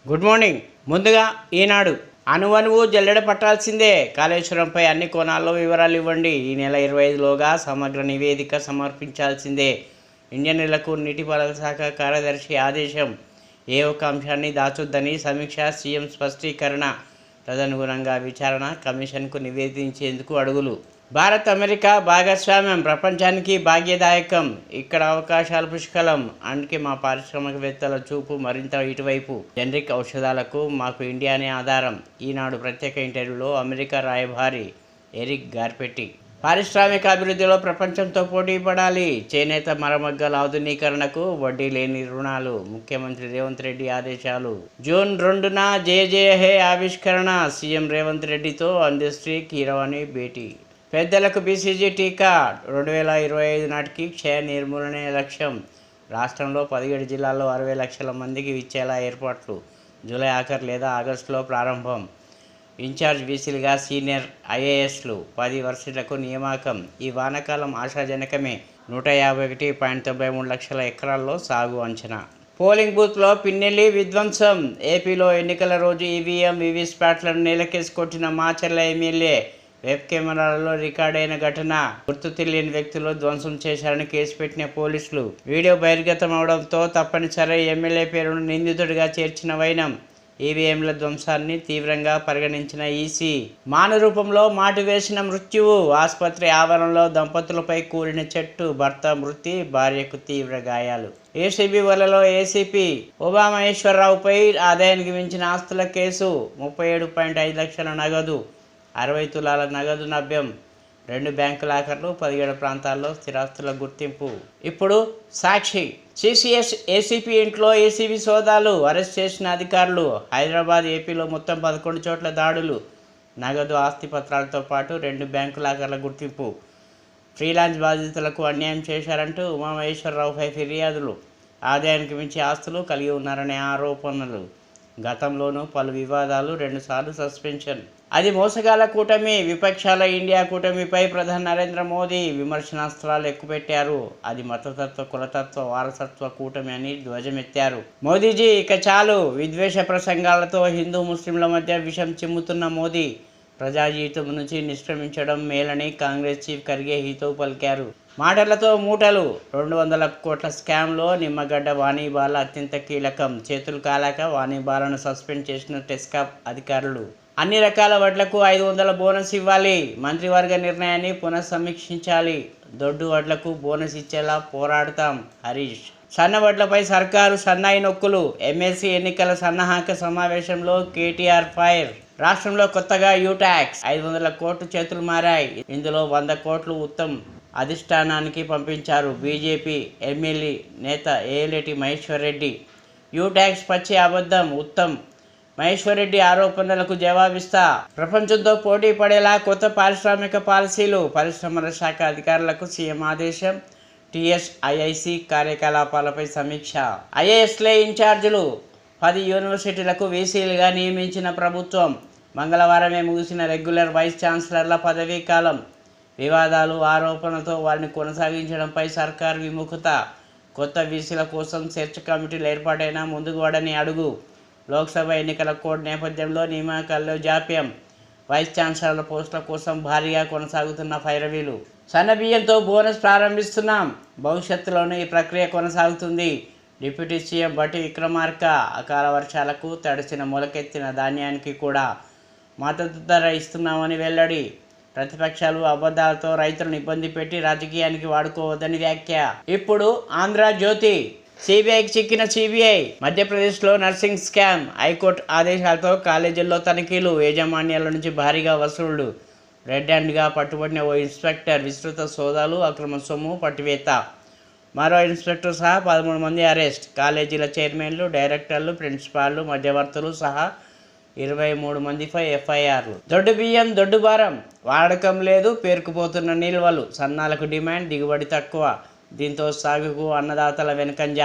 Good morning. ముందుగా ఈనాడు అణువణువు జల్లెడ పట్టాల్సిందే. కాళేశ్వరంపై అన్ని కోణాల్లో వివరాలు ఇవ్వండి. ఈ నెల 25లోగా సమగ్ర నివేదిక సమర్పించాల్సిందే. ఇంజనీర్లకు నీటిపారుదల శాఖ కార్యదర్శి ఆదేశం. ఏ ఒక్క అంశాన్ని దాచొద్దని సమీక్ష, సీఎం స్పష్టీకరణ. తదనుగుణంగా విచారణ కమిషన్కు నివేదించేందుకు అడుగులు. భారత్ అమెరికా భాగస్వామ్యం ప్రపంచానికి భాగ్యదాయకం. ఇక్కడ అవకాశాలు పుష్కలం. అందుకే మా పారిశ్రామికవేత్తల చూపు మరింత ఇటువైపు. జనరిక్ ఔషధాలకు మాకు ఇండియానే ఆధారం. ఈనాడు ప్రత్యేక ఇంటర్వ్యూలో అమెరికా రాయబారి ఎరిక్ గార్పెట్టి. పారిశ్రామిక అభివృద్ధిలో ప్రపంచంతో పోటీ పడాలి. చేనేత మరమగ్గల ఆధునీకరణకు వడ్డీ లేని రుణాలు. ముఖ్యమంత్రి రేవంత్ రెడ్డి ఆదేశాలు. జూన్ 2న జయ హే ఆవిష్కరణ. సీఎం రేవంత్ రెడ్డితో అందశ్రీ కీరవాణి భేటీ. పెద్దలకు బీసీజీ టీకా 2025 నాటికి క్షయ నిర్మూలనే లక్ష్యం. రాష్ట్రంలో 17 జిల్లాల్లో 60 లక్షల మందికి ఇచ్చేలా ఏర్పాట్లు. జూలై ఆఖరు లేదా ఆగస్టులో ప్రారంభం. ఇన్ఛార్జ్ బీసీలుగా సీనియర్ ఐఏఎస్లు 10 వర్సిటీలకు నియామకం. ఈ వానాకాలం ఆశాజనకమే. 151.93 లక్షల ఎకరాల్లో సాగు అంచనా. పోలింగ్ బూత్లో పిన్నెల్లి విధ్వంసం. ఏపీలో ఎన్నికల రోజు ఈవీఎం, వీవీప్యాట్లను నేలకేసి కొట్టిన మాచర్ల ఎమ్మెల్యే. వెబ్ కెమెరాలలో రికార్డైన ఘటన. గుర్తు తెలియని వ్యక్తులు ధ్వంసం చేశారని కేసు పెట్టిన పోలీసులు. వీడియో బహిర్గతం అవడంతో తప్పనిసరి ఎమ్మెల్యే పేరును నిందితుడిగా చేర్చిన వైనం. ఈవీఎంల ధ్వంసాన్ని తీవ్రంగా పరిగణించిన ఈసీ. మాను రూపంలో మాటు వేసిన మృత్యువు. ఆసుపత్రి ఆవరణలో దంపతులపై కూలిన చెట్టు. భర్త మృతి, భార్యకు తీవ్ర గాయాలు. ఏసీబీ వలలో ఏసీపీ ఉమామహేశ్వరరావుపై ఆదాయానికి మించిన ఆస్తుల కేసు. 37.5 లక్షల నగదు, 60 తులాల నగదు లభ్యం. 2 బ్యాంకు లాకర్లు, 17 ప్రాంతాల్లో స్థిరాస్తుల గుర్తింపు. ఇప్పుడు సాక్షి. సిసిఎస్ ఏసీపీ ఇంట్లో ఏసీబీ సోదాలు. అరెస్ట్ చేసిన అధికారులు. హైదరాబాద్, ఏపీలో మొత్తం 11 చోట్ల దాడులు. నగదు, ఆస్తి పత్రాలతో పాటు 2 బ్యాంకు లాకర్ల గుర్తింపు. ఫ్రీలాన్స్ బాధితులకు అన్యాయం చేశారంటూ ఉమామహేశ్వరరావుపై ఫిర్యాదులు. ఆదాయానికి మించి ఆస్తులు కలిగి ఉన్నారనే ఆరోపణలు. గతంలోనూ పలు వివాదాలు, 2 సార్లు సస్పెన్షన్. అది మోసగాల కూటమి. విపక్షాల ఇండియా కూటమిపై ప్రధాని నరేంద్ర మోదీ విమర్శనాస్త్రాలు ఎక్కుపెట్టారు. అది మతతత్వ, కులతత్వ, వారసత్వ కూటమి అని ధ్వజమెత్తారు. మోదీజీ ఇక చాలు. విద్వేష ప్రసంగాలతో హిందూ ముస్లింల మధ్య విషం చిమ్ముతున్న మోదీ ప్రజా జీవితం నుంచి నిష్క్రమించడం మేలని కాంగ్రెస్ చీఫ్ ఖర్గే హితవు పలికారు. మాటలతో మూటలు. 200 కోట్ల స్కామ్లో నిమ్మగడ్డ వాణిబాల అత్యంత కీలకం. చేతులు కాలాక వాణిబాలను సస్పెండ్ చేసిన టెస్కాప్ అధికారులు. అన్ని రకాల వడ్లకు 500 బోనస్ ఇవ్వాలి. మంత్రివర్గ నిర్ణయాన్ని పునఃసమీక్షించాలి. దొడ్డు వడ్లకు బోనస్ ఇచ్చేలా పోరాడతాం హరీష్. సన్న వడ్లపై సర్కారు సన్నాయి నొక్కులు. ఎమ్మెల్సీ ఎన్నికల సన్నాహక సమావేశంలో కేటీఆర్ ఫైర్. రాష్ట్రంలో కొత్తగా యూటాక్స్. 500 కోట్లు చేతులు మారాయి. ఇందులో 100 కోట్లు ఉత్తమ్ అధిష్టానానికి పంపించారు. బీజేపీ ఎమ్మెల్యే నేత ఏలేటి మహేశ్వర్ రెడ్డి. యూటాక్స్ పచ్చి అబద్ధం. ఉత్తమ్ మహేశ్వర్ రెడ్డి ఆరోపణలకు జవాబిస్తా. ప్రపంచంతో పోటీ పడేలా కొత్త పారిశ్రామిక పాలసీలు. పరిశ్రమల శాఖ అధికారులకు సీఎం ఆదేశం. టీఎస్ఐఐసి కార్యకలాపాలపై సమీక్ష. ఐఏఎస్లే ఇన్ఛార్జీలు. 10 యూనివర్సిటీలకు వీసీలుగా నియమించిన ప్రభుత్వం. మంగళవారమే ముగిసిన రెగ్యులర్ వైస్ ఛాన్సలర్ల పదవీ కాలం. వివాదాలు, ఆరోపణలతో వారిని కొనసాగించడంపై సర్కారు విముఖత. కొత్త వీసీల కోసం సెర్చ్ కమిటీలు ఏర్పాటైనా ముందుకు పడని అడుగు. లోక్సభ ఎన్నికల కోడ్ నేపథ్యంలో నియామకాల్లో జాప్యం. వైస్ ఛాన్సలర్ల పోస్టుల కోసం భారీగా కొనసాగుతున్న పైరవీలు. సన్నబియ్యంతో బోనస్ ప్రారంభిస్తున్నాం. భవిష్యత్తులోనూ ఈ ప్రక్రియ కొనసాగుతుంది. డిప్యూటీ సీఎం బట్టి విక్రమార్క. అకాల వర్షాలకు తడిసిన మొలకెత్తిన ధాన్యానికి కూడా మద్దతు ధర ఇస్తున్నామని వెల్లడి. ప్రతిపక్షాలు అబద్ధాలతో రైతులను ఇబ్బంది పెట్టి రాజకీయానికి వాడుకోవద్దని వ్యాఖ్య. ఇప్పుడు ఆంధ్రజ్యోతి. సిబిఐకి చిక్కిన సిబిఐ. మధ్యప్రదేశ్లో నర్సింగ్ స్కామ్. హైకోర్టు ఆదేశాలతో కాలేజీల్లో తనిఖీలు. యాజమాన్యాల నుంచి భారీగా వసూళ్లు. రెడ్ హ్యాండ్గా పట్టుబడిన ఓ ఇన్స్పెక్టర్. విస్తృత సోదాలు, అక్రమ సొమ్ము పట్టివేత. మరో ఇన్స్పెక్టర్ సహా 13 మంది అరెస్ట్. కాలేజీల చైర్మన్లు, డైరెక్టర్లు, ప్రిన్సిపాల్లు, మధ్యవర్తులు సహా 23 మందిపై ఎఫ్ఐఆర్లు. దొడ్డు బియ్యం, దొడ్డు భారం. వాడకం లేదు, పేరుకుపోతున్న నిల్వలు. సన్నాలకు డిమాండ్, దిగుబడి తక్కువ. దీంతో సాగుకు అన్నదాతల వెనుకంజ.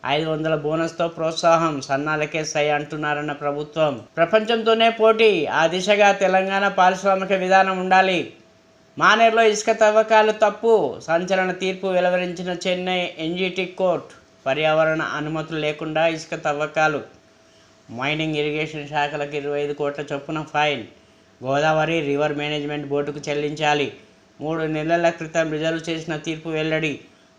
500 బోనస్తో ప్రోత్సాహం. సన్నాలకే సై అంటున్నారన్న ప్రభుత్వం. ప్రపంచంతోనే పోటీ. ఆ దిశగా తెలంగాణ పారిశ్రామిక విధానం ఉండాలి. మానేరులో ఇసుక తవ్వకాలు తప్పు. సంచలన తీర్పు వెలువరించిన చెన్నై ఎన్జీటీ కోర్టు. పర్యావరణ అనుమతులు లేకుండా ఇసుక తవ్వకాలు. మైనింగ్, ఇరిగేషన్ శాఖలకు 25 కోట్ల చొప్పున ఫైన్. గోదావరి రివర్ మేనేజ్మెంట్ బోర్డుకు చెల్లించాలి. 3 నెలల క్రితం రిజర్వ్ చేసిన తీర్పు వెల్లడి.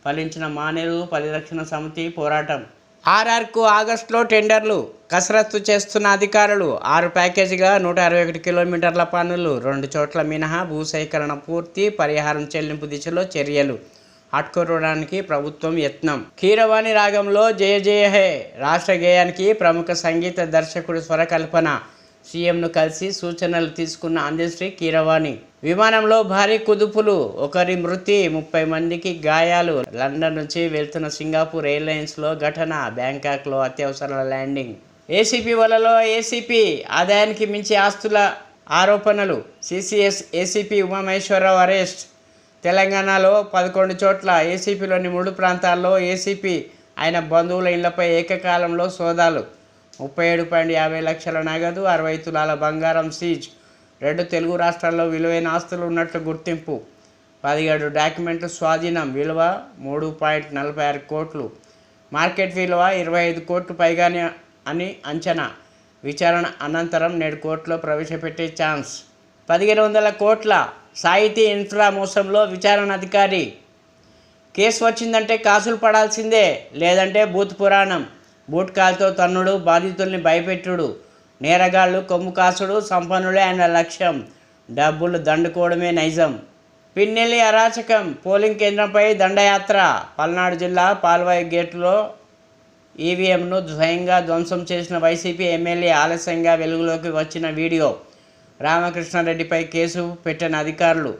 ఫలించిన మానేరు పరిరక్షణ సమితి పోరాటం. ఆర్ఆర్కు ఆగస్టులో టెండర్లు. కసరత్తు చేస్తున్న అధికారులు. 6 ప్యాకేజీగా 161 కిలోమీటర్ల పనులు. 2 చోట్ల మినహా భూసేకరణ పూర్తి. పరిహారం చెల్లింపు దిశలో చర్యలు. అడ్డుకోవడానికి ప్రభుత్వం యత్నం. కీరవాణి రాగంలో జయ జయ హే రాష్ట్ర గేయానికి ప్రముఖ సంగీత దర్శకుడు స్వరకల్పన. సీఎంను కలిసి సూచనలు తీసుకున్న అందశ్రీ కీరవాణి. విమానంలో భారీ కుదుపులు. 1 మృతి, 30 మందికి గాయాలు. లండన్ నుంచి వెళ్తున్న సింగపూర్ ఎయిర్లైన్స్లో ఘటన. బ్యాంకాక్లో అత్యవసర ల్యాండింగ్. ఏసీపీ వలలో ఏసీపీ ఆదాయానికి మించి ఆస్తుల ఆరోపణలు. CCS ACP Umamaheswararao arrest. తెలంగాణలో 11 చోట్ల ఏసీపీలోని 3 ప్రాంతాల్లో ఏసీపీ ఆయన బంధువుల ఇళ్లపై ఏకకాలంలో సోదాలు. 37.50 లక్షల నగదు, 60 తులాల బంగారం సీజ్. 2 తెలుగు రాష్ట్రాల్లో విలువైన ఆస్తులు ఉన్నట్లు గుర్తింపు. 17 డాక్యుమెంట్లు స్వాధీనం. విలువ 3.46 కోట్లు. మార్కెట్ విలువ 25 కోట్లు పైగానే అని అంచనా. విచారణ అనంతరం నేడు కోర్టులో ప్రవేశపెట్టే ఛాన్స్. 1500 కోట్ల సాహితీ ఇన్ఫ్రా మోసంలో విచారణ అధికారి. కేసు వచ్చిందంటే కాసులు పడాల్సిందే, లేదంటే బూత్ పురాణం. బూట్ కాల్తో తన్నుడు, బాధితుల్ని భయపెట్టుడు. నేరగాళ్లు కొమ్ము కాసుడు, సంపన్నులే ఆయన లక్ష్యం. డబ్బులు దండుకోవడమే నైజం. పిన్నెల్లి అరాచకం. పోలింగ్ కేంద్రంపై దండయాత్ర. పల్నాడు జిల్లా పాల్వాయి గేటులో ఈవీఎంను స్వయంగా ధ్వంసం చేసిన వైసీపీ ఎమ్మెల్యే ఆలస్యంగా వెలుగులోకి వచ్చిన వీడియో. రామకృష్ణారెడ్డిపై కేసు పెట్టిన అధికారులు.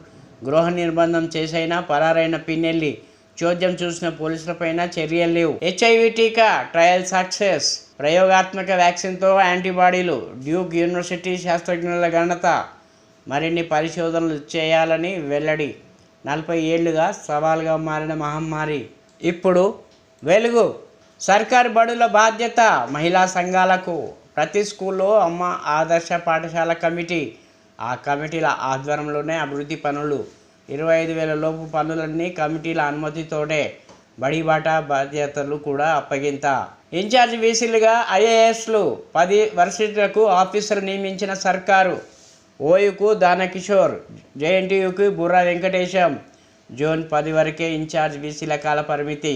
గృహ నిర్బంధం చేసైనా పరారైన పిన్నెల్లి. చోద్యం చూసిన పోలీసులపైన చర్యలు లేవు. హెచ్ఐవి టీకా ట్రయల్ సక్సెస్. ప్రయోగాత్మక వ్యాక్సిన్తో యాంటీబాడీలు. డ్యూక్ యూనివర్సిటీ శాస్త్రజ్ఞుల ఘనత. మరిన్ని పరిశోధనలు చేయాలని వెల్లడి. 40 ఏళ్లుగా సవాల్గా మారిన మహమ్మారి ఇప్పుడు వెలుగు. సర్కారు బడుల బాధ్యత మహిళా సంఘాలకు. ప్రతి స్కూల్లో అమ్మ ఆదర్శ పాఠశాల కమిటీ. ఆ కమిటీల ఆధ్వర్యంలోనే అభివృద్ధి పనులు. 25,000 లోపు పనులన్నీ కమిటీల అనుమతితోనే. బడిబాట బాధ్యతలు కూడా అప్పగింత. ఇన్ఛార్జ్ వీసీలుగా ఐఏఎస్లు. 10 వర్సిటీలకు ఆఫీసర్ నియమించిన సర్కారు. ఓయూకు దానకిషోర్, జేఎన్టీయూకి బుర్రా వెంకటేశం. జూన్ 10 వరకే ఇన్ఛార్జ్ వీసీల కాల పరిమితి.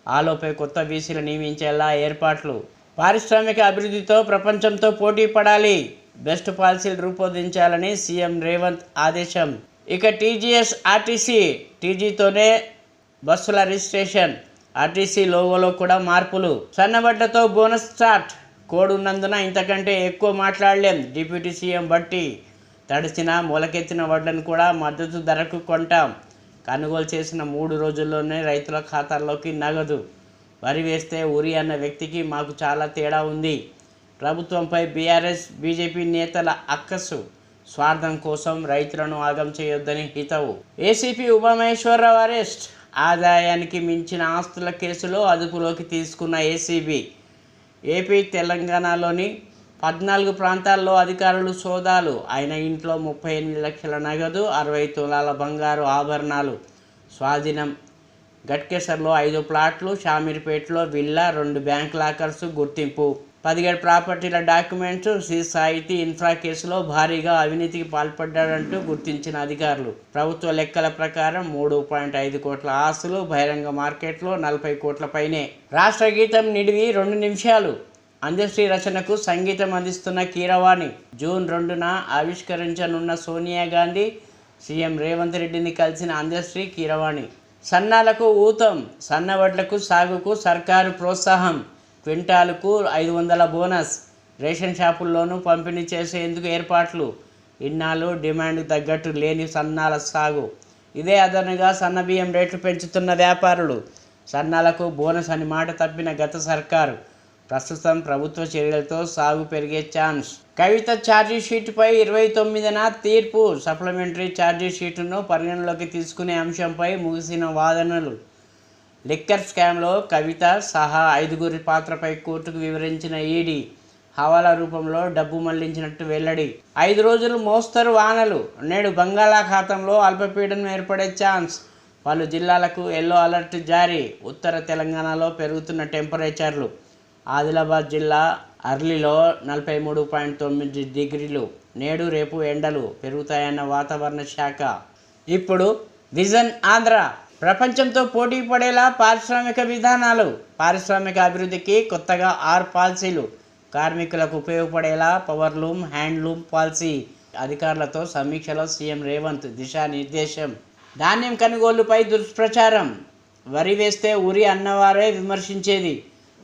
ఆలోపే కొత్త వీసీలు నియమించేలా ఏర్పాట్లు. పారిశ్రామిక అభివృద్ధితో ప్రపంచంతో పోటీ పడాలి. బెస్ట్ పాలసీలు రూపొందించాలని సీఎం రేవంత్ ఆదేశం. ఇక టీజీఎస్ ఆర్టీసీ. టీజీతోనే బస్సుల రిజిస్ట్రేషన్. ఆర్టీసీ లోగోలో కూడా మార్పులు. సన్నబడ్డతో బోనస్ స్టార్ట్. కోడ్ ఉన్నందున ఇంతకంటే ఎక్కువ మాట్లాడలేం. డిప్యూటీ సీఎం బట్టి. తడిసిన మొలకెత్తిన వడ్లను కూడా మద్దతు ధరకు కొంటాం. కొనుగోలు చేసిన 3 రోజుల్లోనే రైతుల ఖాతాల్లోకి నగదు. వరి వేస్తే ఉరి అన్న వ్యక్తికి మాకు చాలా తేడా ఉంది. ప్రభుత్వంపై బీఆర్ఎస్ బీజేపీ నేతల అక్కసు. స్వార్థం కోసం రైతులను ఆగం చేయొద్దని హితవు. ACP Umamaheswararao arrest. ఆదాయానికి మించిన ఆస్తుల కేసులో అదుపులోకి తీసుకున్న ఏసీబీ. ఏపీ తెలంగాణలోని 14 ప్రాంతాల్లో అధికారులు సోదాలు. ఆయన ఇంట్లో 38 లక్షల నగదు, 60 తులాల బంగారు ఆభరణాలు స్వాధీనం. గట్కేసర్లో 5 ప్లాట్లు, షామీర్పేటలో విల్లా, 2 బ్యాంక్ లాకర్స్ గుర్తింపు. 17 ప్రాపర్టీల డాక్యుమెంట్స్. సాహితీ ఇన్ఫ్రా కేసులో భారీగా అవినీతికి పాల్పడ్డాడంటూ గుర్తించిన అధికారులు. ప్రభుత్వ లెక్కల ప్రకారం 3.5 కోట్ల ఆస్తులు. బహిరంగ మార్కెట్లో 40 కోట్ల పైనే. రాష్ట్ర గీతం నిడివి 2 నిమిషాలు. అందశ్రీ రచనకు సంగీతం అందిస్తున్న కీరవాణి. జూన్ 2న ఆవిష్కరించనున్న సోనియా గాంధీ, సీఎం రేవంత్ రెడ్డిని కలిసిన అందశ్రీ కీరవాణి. సన్నాలకు ఊతం. సన్నవడ్లకు సాగుకు సర్కారు ప్రోత్సాహం. క్వింటాలకు 500 బోనస్. రేషన్ షాపుల్లోనూ పంపిణీ చేసేందుకు ఏర్పాట్లు. ఇన్నాళ్ళు డిమాండ్ తగ్గట్టు లేని సన్నాల సాగు. ఇదే అదనుగా సన్నబియ్యం రేట్లు పెంచుతున్న వ్యాపారులు. సన్నాలకు బోనస్ అని మాట తప్పిన గత సర్కారు. ప్రస్తుతం ప్రభుత్వ చర్యలతో సాగు పెరిగే ఛాన్స్. కవిత ఛార్జీషీటుపై 29న తీర్పు. సప్లిమెంటరీ ఛార్జీషీటును పరిగణలోకి తీసుకునే అంశంపై ముగిసిన వాదనలు. లిక్కర్ స్కామ్లో కవిత సహా 5గురి పాత్రపై కోర్టుకు వివరించిన ఈడీ. హవాలా రూపంలో డబ్బు మళ్లించినట్టు వెల్లడి. 5 రోజులు మోస్తరు వానలు. నేడు బంగాళాఖాతంలో అల్పపీడనం ఏర్పడే ఛాన్స్. పలు జిల్లాలకు ఎల్లో అలర్ట్ జారీ. ఉత్తర తెలంగాణలో పెరుగుతున్న టెంపరేచర్లు. ఆదిలాబాద్ జిల్లా అర్లిలో 43.9 డిగ్రీలు. నేడు రేపు ఎండలు పెరుగుతాయన్న వాతావరణ శాఖ. ఇప్పుడు విజన్ ఆంధ్ర. ప్రపంచంతో పోటీ పడేలా పారిశ్రామిక విధానాలు. పారిశ్రామిక అభివృద్ధికి కొత్తగా 6 పాలసీలు. కార్మికులకు ఉపయోగపడేలా పవర్లూమ్, హ్యాండ్లూమ్ పాలసీ. అధికారులతో సమీక్షలో సీఎం రేవంత్ దిశానిర్దేశం. ధాన్యం కొనుగోలుపై దుష్ప్రచారం. వరి వేస్తే ఉరి అన్నవారే విమర్శించేది.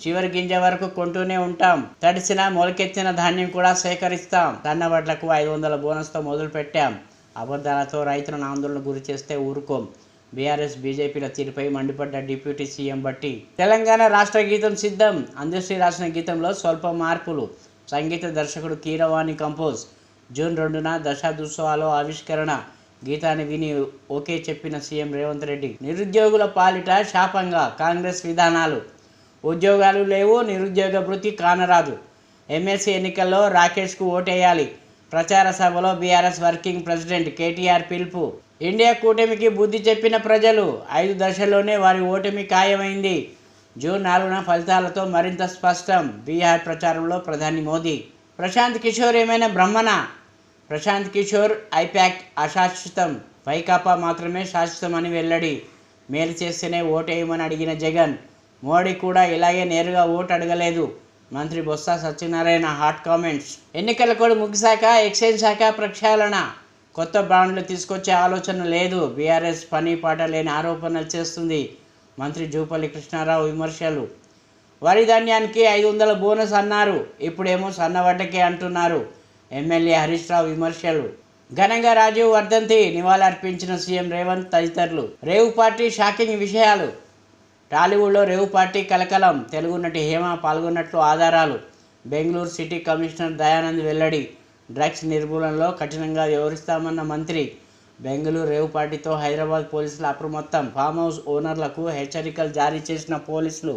చివరి గింజ వరకు కొంటూనే ఉంటాం. తడిసిన మొలకెత్తిన ధాన్యం కూడా సేకరిస్తాం. సన్నవడ్లకు 500 బోనస్తో మొదలు పెట్టాం. అబద్ధాలతో రైతులను ఆందోళన గురి చేస్తే ఊరుకోం. బీఆర్ఎస్ బీజేపీల తీరుపై మండిపడ్డ డిప్యూటీ సీఎం భట్టి. తెలంగాణ రాష్ట్ర గీతం సిద్ధం. అందశ్రీ రాసిన గీతంలో స్వల్ప మార్పులు. సంగీత దర్శకుడు కీరవాణి కంపోజ్. జూన్ 2న దశాదిశోత్సవాల్లో ఆవిష్కరణ. గీతాన్ని విని ఓకే చెప్పిన సీఎం రేవంత్ రెడ్డి. నిరుద్యోగుల పాలిట శాపంగా కాంగ్రెస్ విధానాలు. ఉద్యోగాలు లేవు, నిరుద్యోగ భృతి కానరాదు. ఎమ్మెల్సీ ఎన్నికల్లో రాకేష్కు ఓటేయాలి. ప్రచార సభలో బీఆర్ఎస్ వర్కింగ్ ప్రెసిడెంట్ కేటీఆర్ పిలుపు. ఇండియా కూటమికి బుద్ధి చెప్పిన ప్రజలు. 5 దశల్లోనే వారి ఓటమి ఖాయమైంది. జూన్ 4న ఫలితాలతో మరింత స్పష్టం. బీహార్ ప్రచారంలో ప్రధాని మోదీ. ప్రశాంత్ కిషోర్ ఏమైనా బ్రహ్మణ? ప్రశాంత్ కిషోర్ ఐపాక్ అశాశ్వతం, వైకాపా మాత్రమే శాశ్వతమని వెల్లడి. మేలు చేస్తేనే ఓటేయమని అడిగిన జగన్. మోడీ కూడా ఇలాగే నేరుగా ఓటు అడగలేదు. మంత్రి బొత్స సత్యనారాయణ హాట్ కామెంట్స్. ఎన్నికల కోడ్ ముగిశాక ఎక్సైజ్ శాఖ ప్రక్షాళన. కొత్త బ్రాండ్లు తీసుకొచ్చే ఆలోచన లేదు. బీఆర్ఎస్ పని పాట లేని ఆరోపణలు చేస్తుంది. మంత్రి జూపల్లి కృష్ణారావు విమర్శలు. వరి ధాన్యానికి 500 బోనస్ అన్నారు, ఇప్పుడేమో సన్నవడ్డకే అంటున్నారు. ఎమ్మెల్యే హరీష్ రావు విమర్శలు. ఘనంగా రాజీవ్ వర్ధంతి నివాళులర్పించిన సీఎం రేవంత్ తదితరులు. రేవు పార్టీ షాకింగ్ విషయాలు. టాలీవుడ్లో రేవు పార్టీ కలకలం. తెలుగు నటి హేమ పాల్గొన్నట్లు ఆధారాలు. బెంగళూరు సిటీ కమిషనర్ దయానంద్ వెల్లడి. డ్రగ్స్ నిర్మూలనలో కఠినంగా వ్యవహరిస్తామన్న మంత్రి. బెంగళూరు రేవు పార్టీతో హైదరాబాద్ పోలీసులు అప్రమత్తం. ఫామ్ హౌస్ ఓనర్లకు హెచ్చరికలు జారీ చేసిన పోలీసులు.